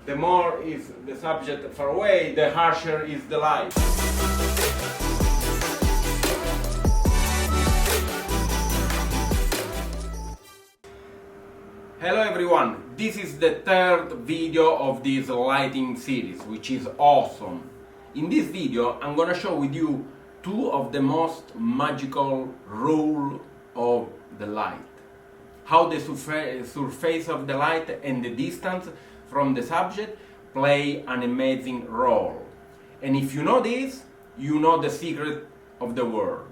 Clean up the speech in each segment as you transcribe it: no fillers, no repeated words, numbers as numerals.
the more is the subject far away, the harsher is the light. Hello everyone, this is the third video of this lighting series, which is awesome. In this video I'm gonna show with you two of the most magical rules of the light. How the surface of the light and the distance from the subject play an amazing role. And if you know this, you know the secret of the world.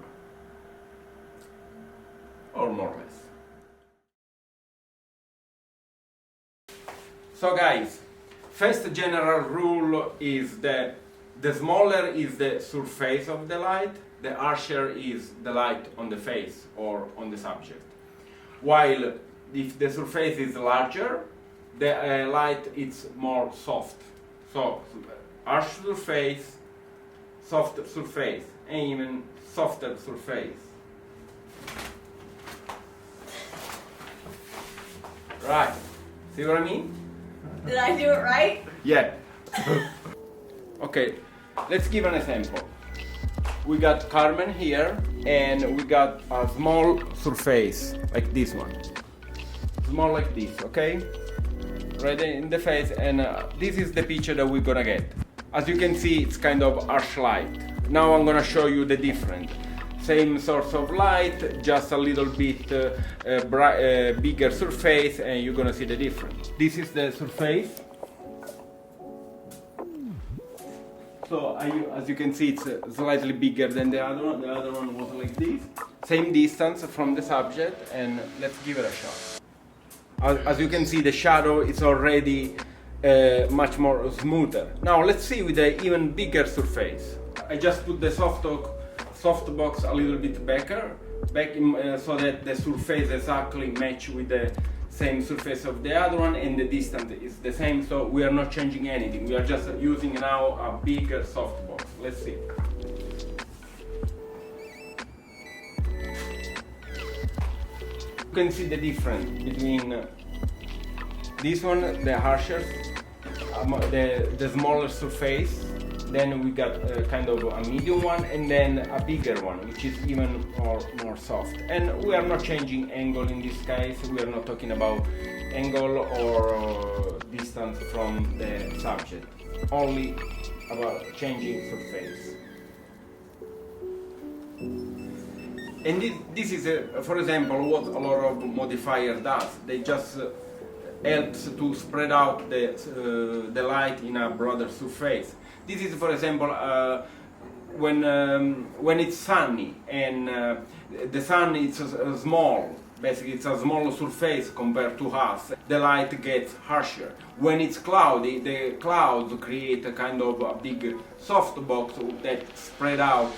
Or more or less. So guys, first general rule is that the smaller is the surface of the light, the harsher is the light on the face or on the subject. While if the surface is larger, the light is more soft. So harsh surface, soft surface, and even softer surface. Right, see what I mean? Did I do it right? Yeah. Okay, let's give an example. We got Carmen here, and we got a small surface like this one. Small like this, okay? Right in the face, and this is the picture that we're gonna get. As you can see, it's kind of harsh light. Now I'm gonna show you the difference. Same source of light, just a little bit bigger surface, and you're gonna see the difference. This is the surface. So as you can see, it's slightly bigger than the other one. The other one was like this. Same distance from the subject, and let's give it a shot. As you can see, the shadow is already much more smoother. Now let's see with the even bigger surface. I just put the softbox a little bit back so that the surface exactly match with the same surface of the other one, and the distance is the same, so we are not changing anything. We are just using now a bigger softbox. Let's see. You can see the difference between this one, the harsher, the smaller surface. Then we got kind of a medium one, and then a bigger one, which is even more soft. And we are not changing angle in this case. We are not talking about angle or distance from the subject. Only about changing surface. And this is, for example, what a lot of modifier does. They just helps to spread out the light in a broader surface. This is, for example, when it's sunny and the sun is small. Basically, it's a small surface compared to us. The light gets harsher. When it's cloudy, the clouds create a kind of a big softbox that spread out,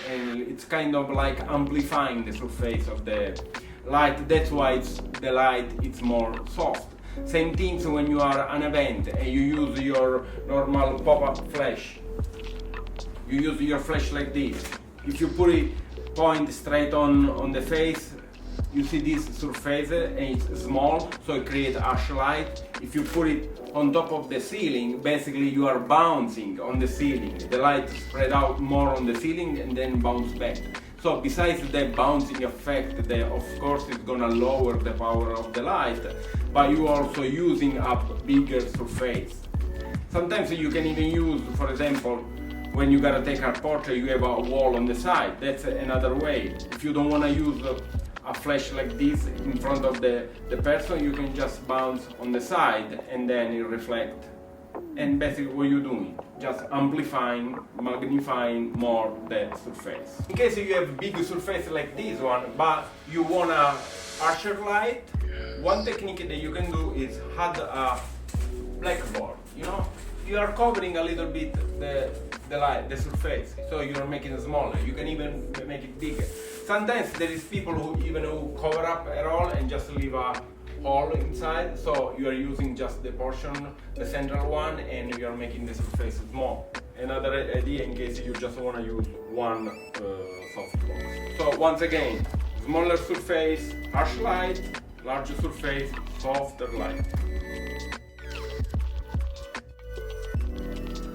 and it's kind of like amplifying the surface of the light. That's why the light is more soft. Same things when you are an event and you use your normal pop-up flash. You use your flash like this. If you put it point straight on the face, you see this surface and it's small, so it creates harsh light. If you put it on top of the ceiling, basically you are bouncing on the ceiling. The light spread out more on the ceiling and then bounce back. So besides the bouncing effect, of course it's gonna lower the power of the light, but you are also using up bigger surface. Sometimes you can even use, for example, when you gotta take a portrait, you have a wall on the side. That's another way. If you don't wanna use a flash like this in front of the person, you can just bounce on the side and then you reflect. And basically what you're doing, just amplifying, magnifying more the surface. In case you have big surface like this one, but you want a harsher light, one technique that you can do is add a blackboard. You know, you are covering a little bit the light, the surface, so you're making it smaller. You can even make it bigger. Sometimes there is people who cover up at all and just leave a hole inside, so you are using just the portion, the central one, and you are making the surface small. Another idea in case you just want to use one softbox. So once again, smaller surface, harsh light, larger surface, softer light.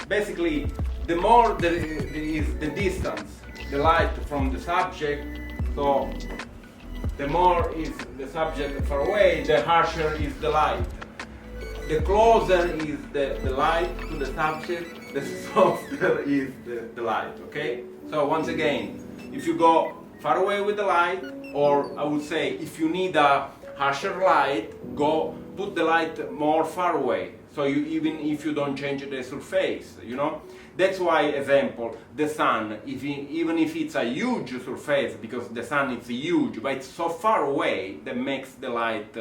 Basically, the more there is the distance, the light from the subject, so the more is the subject far away, the harsher is the light. The closer is the light to the subject, the softer is the light, okay? So once again, if you go far away with the light, or I would say if you need a harsher light, go put the light more far away. So even if you don't change the surface, you know? That's why, example, the sun, even if it's a huge surface, because the sun is huge, but it's so far away that makes the light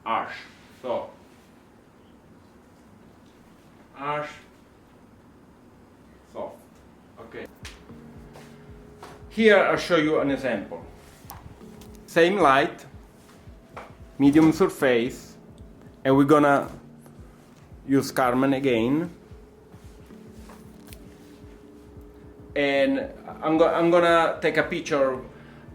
harsh. So, harsh, soft, okay. Here I'll show you an example. Same light, medium surface, and we're gonna use Carmen again. And I'm gonna take a picture,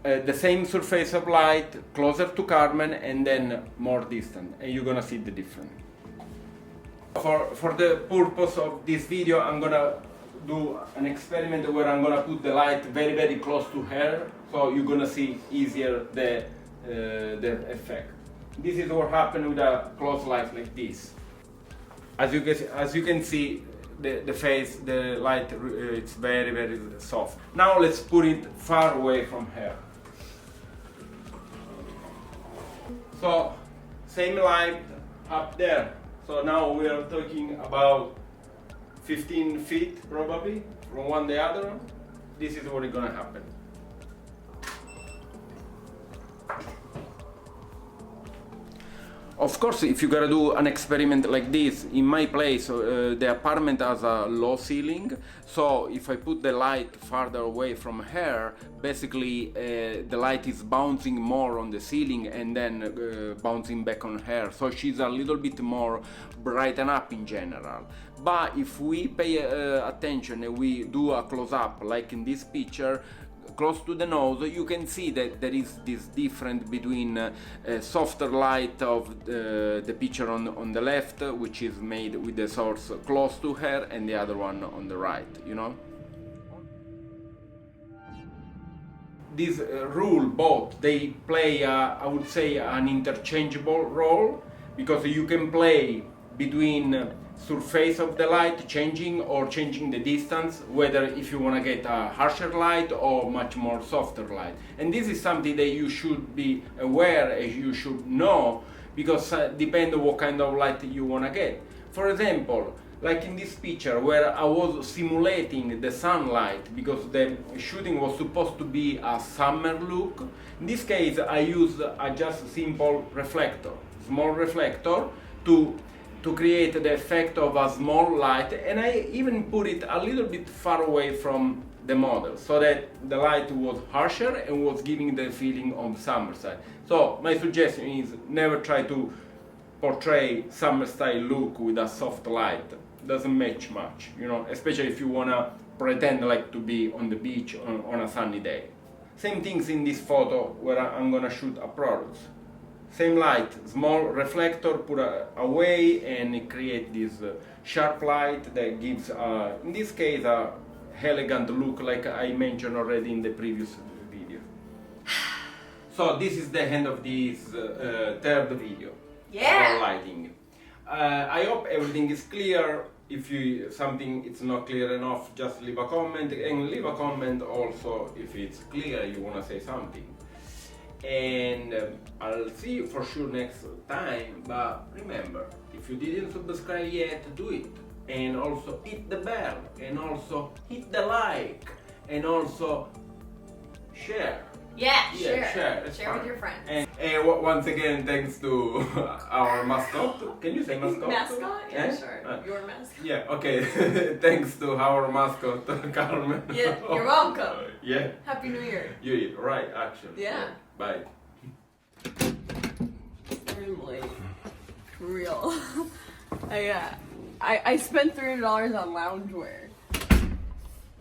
the same surface of light, closer to Carmen, and then more distant, and you're gonna see the difference. For the purpose of this video, I'm gonna do an experiment where I'm gonna put the light very, very close to her, so you're gonna see easier the effect. This is what happens with a close light like this. As you can see, the face, the light, it's very, very soft. Now let's put it far away from her. So, same light up there. So now we are talking about 15 feet probably from one to the other. This is what is gonna happen. Of course, if you gotta do an experiment like this, in my place, the apartment has a low ceiling, so if I put the light farther away from her, basically the light is bouncing more on the ceiling and then bouncing back on her, so she's a little bit more brighten up in general. But if we pay attention and we do a close-up, like in this picture, close to the nose, you can see that there is this difference between softer light of the picture on the left, which is made with the source close to her, and the other one on the right, you know? This rule, both, they play, I would say, an interchangeable role, because you can play between surface of the light changing or changing the distance, whether if you want to get a harsher light or much more softer light. And this is something that you should be aware, as you should know, because depends on what kind of light you want to get. For example, like in this picture where I was simulating the sunlight because the shooting was supposed to be a summer look. In this case I used a just simple reflector, small reflector, to create the effect of a small light, and I even put it a little bit far away from the model so that the light was harsher and was giving the feeling of summer side. So my suggestion is never try to portray summer style look with a soft light. Doesn't match much, you know, especially if you wanna pretend like to be on the beach on a sunny day. Same things in this photo where I'm gonna shoot a product. Same light, small reflector, put away, and it creates this sharp light that gives, in this case, a elegant look like I mentioned already in the previous video. So this is the end of this third video. Yeah. For lighting. I hope everything is clear. If something it's not clear enough, just leave a comment, and leave a comment also if it's clear you want to say something. And I'll see you for sure next time, but remember, if you didn't subscribe yet, do it, and also hit the bell, and also hit the like, and also share. Yeah, share with your friends. And once again, thanks to our mascot. Can you say mascot? Mascot? Yeah, sure. Your mascot. Yeah, okay. Thanks to our mascot, Carmen. Yeah, you're welcome. Yeah. Happy New Year. You're right, actually. Yeah. Bye. I'm late. For real. I spent $300 on loungewear.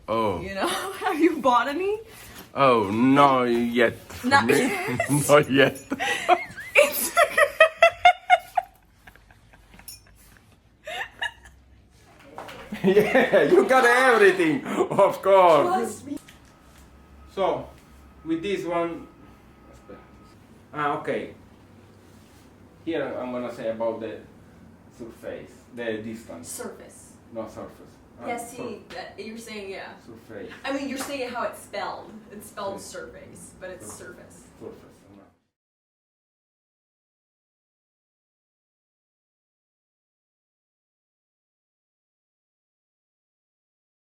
Oh. You know? Have you bought any? Oh, not yet. Not yet. Not yet. It's Yeah, you got everything, of course. Trust me. So, with this one, okay. Here I'm gonna say about the surface, the distance, Surface. not surface. Yeah, see, you're saying, yeah. Surface. I mean, you're saying how it's spelled. It's spelled surface, but it's surface. Surface.